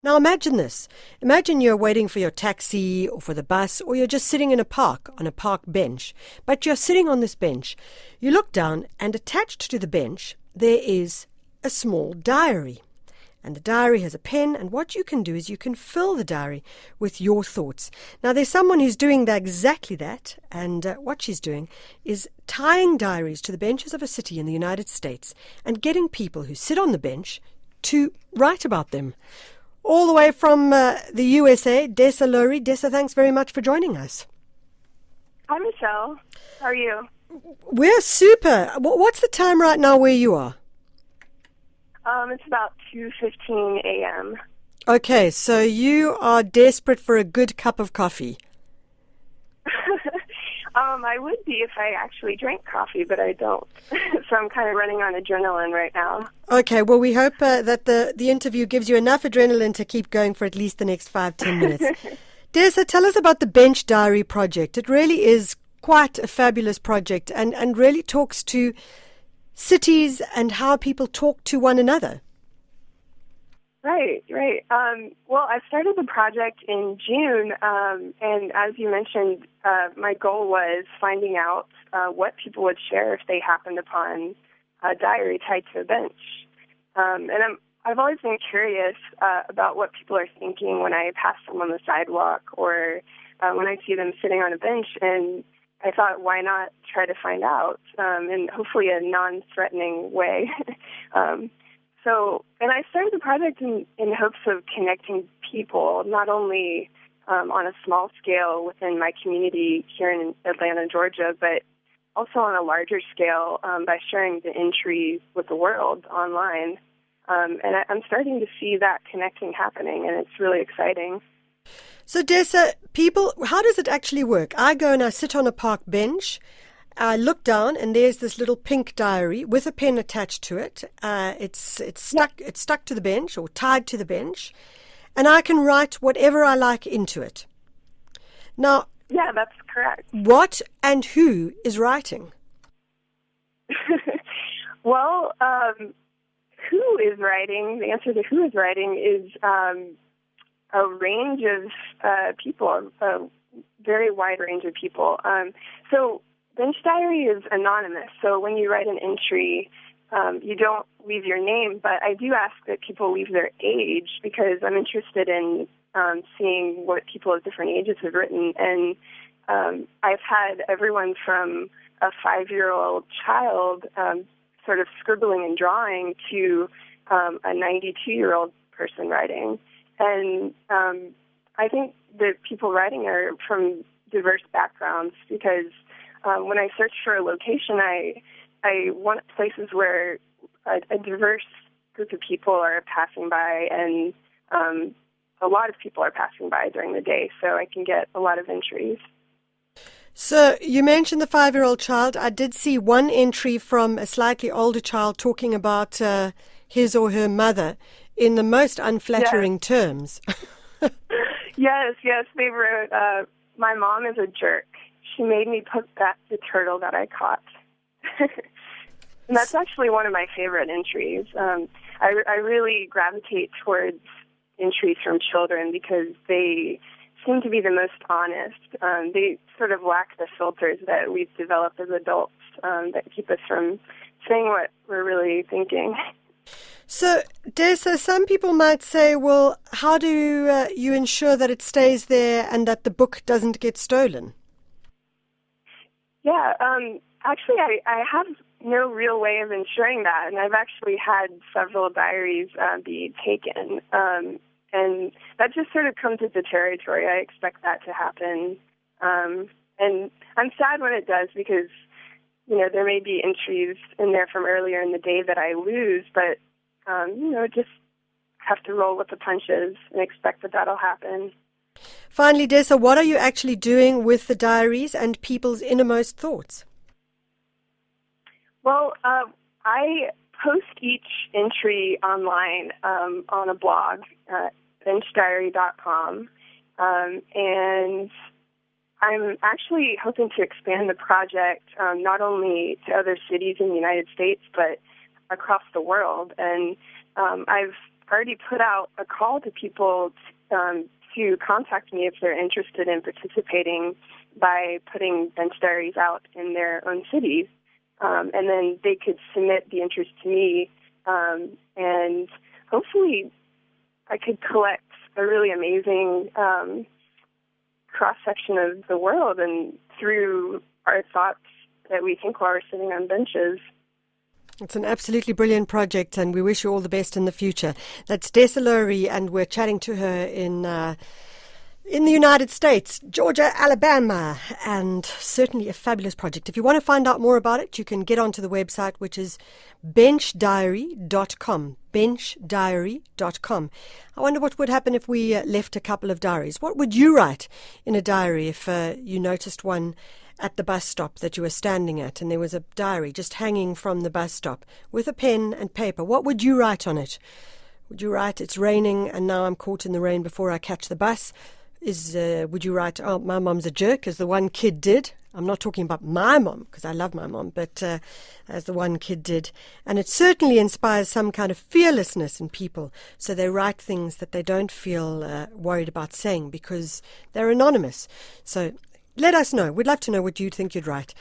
Now imagine this. Imagine you're waiting for your taxi or for the bus, or you're just sitting in a park on a park bench. But you're sitting on this bench. You look down, and attached to the bench there is a small diary. And the diary has a pen, and what you can do is you can fill the diary with your thoughts. Now there's someone who's doing exactly that, and what she's doing is tying diaries to the benches of a city in the United States and getting people who sit on the bench to write about them. All the way from the USA, Dessa Lohrey. Dessa, thanks very much for joining us. Hi, Michelle. How are you? We're super. What's the time right now where you are? It's about 2:15 a.m. Okay, so you are desperate for a good cup of coffee. I would be if I actually drank coffee, but I don't. So I'm kind of running on adrenaline right now. Okay, well, we hope that the interview gives you enough adrenaline to keep going for at least the next 5-10 minutes. Dessa, tell us about the Bench Diary project. It really is quite a fabulous project and really talks to cities and how people talk to one another. Right. Well, I started the project in June, and as you mentioned, my goal was finding out what people would share if they happened upon a diary tied to a bench. And I've always been curious about what people are thinking when I pass them on the sidewalk or when I see them sitting on a bench, and I thought, why not try to find out in hopefully a non-threatening way. And I started the project in hopes of connecting people, not only on a small scale within my community here in Atlanta, Georgia, but also on a larger scale by sharing the entry with the world online. And I'm starting to see that connecting happening, and it's really exciting. So, Dessa, how does it actually work? I go and I sit on a park bench. I look down, and there's this little pink diary with a pen attached to it. It's stuck to the bench or tied to the bench, and I can write whatever I like into it. Now, yeah, that's correct. What and who is writing? Well, who is writing? The answer to who is writing is a range of people, a very wide range of people. So Bench Diary is anonymous, so when you write an entry, you don't leave your name, but I do ask that people leave their age because I'm interested in seeing what people of different ages have written. And I've had everyone from a 5-year-old child sort of scribbling and drawing to a 92-year-old person writing. And I think that people writing are from diverse backgrounds because when I search for a location, I want places where a diverse group of people are passing by, and a lot of people are passing by during the day, so I can get a lot of entries. So you mentioned the 5-year-old child. I did see one entry from a slightly older child talking about his or her mother in the most unflattering terms. Yes, they wrote, my mom is a jerk. She made me put back the turtle that I caught. And that's actually one of my favorite entries. I really gravitate towards entries from children because they seem to be the most honest. They sort of lack the filters that we've developed as adults that keep us from saying what we're really thinking. So, Dessa, some people might say, well, how do you ensure that it stays there and that the book doesn't get stolen? Yeah, actually, I have no real way of ensuring that, and I've actually had several diaries be taken, and that just sort of comes with the territory. I expect that to happen, and I'm sad when it does because, there may be entries in there from earlier in the day that I lose, but, just have to roll with the punches and expect that that'll happen. Finally, Dessa, what are you actually doing with the diaries and people's innermost thoughts? Well, I post each entry online on a blog, benchdiary.com, and I'm actually hoping to expand the project not only to other cities in the United States, but across the world. And I've already put out a call to people to contact me if they're interested in participating by putting bench diaries out in their own cities. And then they could submit the interest to me, and hopefully I could collect a really amazing cross-section of the world and through our thoughts that we think while we're sitting on benches. It's an absolutely brilliant project, and we wish you all the best in the future. That's Dessa Lohrey, and we're chatting to her in the United States, Georgia, Alabama, and certainly a fabulous project. If you want to find out more about it, you can get onto the website, which is benchdiary.com. benchdiary.com. I wonder what would happen if we left a couple of diaries. What would you write in a diary if you noticed one at the bus stop that you were standing at and there was a diary just hanging from the bus stop with a pen and paper? What would you write on it? Would you write, "It's raining and now I'm caught in the rain before I catch the bus"? Would you write, "Oh, my mom's a jerk," as the one kid did? I'm not talking about my mom, because I love my mom, but as the one kid did. And it certainly inspires some kind of fearlessness in people, so they write things that they don't feel worried about saying because they're anonymous. So let us know. We'd love to know what you think you'd write.